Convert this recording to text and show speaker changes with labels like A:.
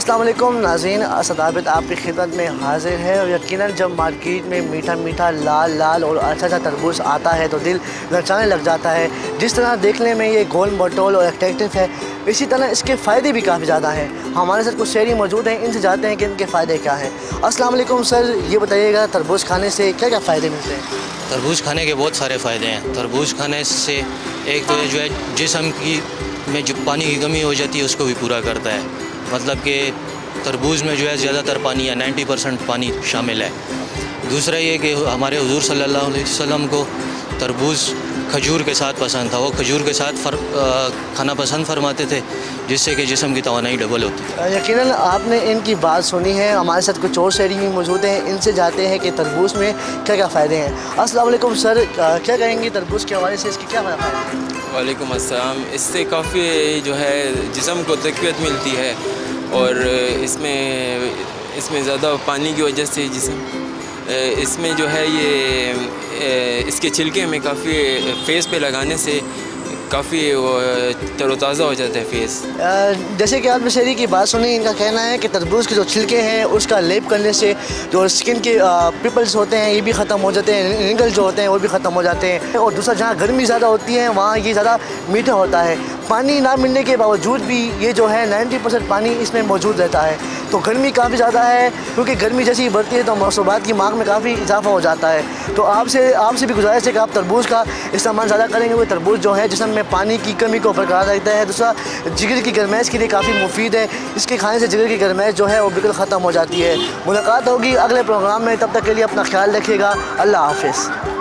A: अस्सलाम वालेकुम नाज़रीन, असद आबिद आपकी खिदमत में हाजिर है। और यकीनन जब मार्केट में मीठा मीठा लाल लाल और अच्छा अच्छा तरबूज आता है तो दिल ललचाने लग जाता है। जिस तरह देखने में ये गोल मटोल और अट्रैक्टिव है, इसी तरह इसके फ़ायदे भी काफ़ी ज़्यादा हैं। हमारे साथ कुछ शहरी मौजूद हैं, इनसे जानते हैं कि इनके फ़ायदे क्या हैं। अस्सलाम वालेकुम सर, ये बताइएगा तरबूज खाने से क्या क्या फ़ायदे मिलते हैं?
B: तरबूज खाने के बहुत सारे फ़ायदे हैं। तरबूज खाने से एक तो जो है जिस्म की में जो पानी की कमी हो जाती है उसको भी पूरा करता है। मतलब कि तरबूज में जो है ज़्यादातर पानी है, 90% पानी शामिल है। दूसरा ये कि हमारे हुज़ूर सल्लल्लाहु अलैहि वसल्लम को तरबूज खजूर के साथ पसंद था। वो खजूर के साथ खाना पसंद फरमाते थे, जिससे कि जिस्म की तवानाई डबल होती है।
A: यकीनन आपने इनकी बात सुनी है। हमारे साथ कुछ और शहरी भी मौजूद हैं, इनसे जानते हैं कि तरबूज में क्या क्या फ़ायदे हैं। अस्सलाम वालेकुम सर, क्या कहेंगे तरबूज के हवाले से, इसके क्या फ़ायदे हैं?
C: वालेकुम अस्सलाम। इससे काफ़ी जो है जिस्म को तक़वियत मिलती है और इसमें ज़्यादा पानी की वजह से इसमें जो है ये इसके छिलके में काफ़ी फेस पे लगाने से काफ़ी तरोताज़ा हो जाता है फेस।
A: जैसे कि आपने शहरी की बात सुनी, इनका कहना है कि तरबूज के जो छिलके हैं उसका लेप करने से जो स्किन के पिंपल्स होते हैं ये भी ख़त्म हो जाते हैं, रिंकल जो होते हैं वो भी ख़त्म हो जाते हैं। और दूसरा, जहाँ गर्मी ज़्यादा होती है वहाँ ये ज़्यादा मीठा होता है। पानी ना मिलने के बावजूद भी ये जो है 90% पानी इसमें मौजूद रहता है। तो गर्मी काफ़ी ज़्यादा है, क्योंकि गर्मी जैसे ही बढ़ती है तो मशरूबात की मांग में काफ़ी इजाफा हो जाता है। तो आपसे भी गुजारिश है कि आप तरबूज का इस्तेमाल ज़्यादा करेंगे। वो तरबूज जो है जिसम में पानी की कमी को बरकरार रखता है। दूसरा, जिगर की गर्माइश के लिए काफ़ी मुफीद है। इसके खाने से जिगर की गर्माइश जो है वो बिल्कुल ख़त्म हो जाती है। मुलाकात होगी अगले प्रोग्राम में, तब तक के लिए अपना ख्याल रखिएगा। अल्लाह हाफ़िज़।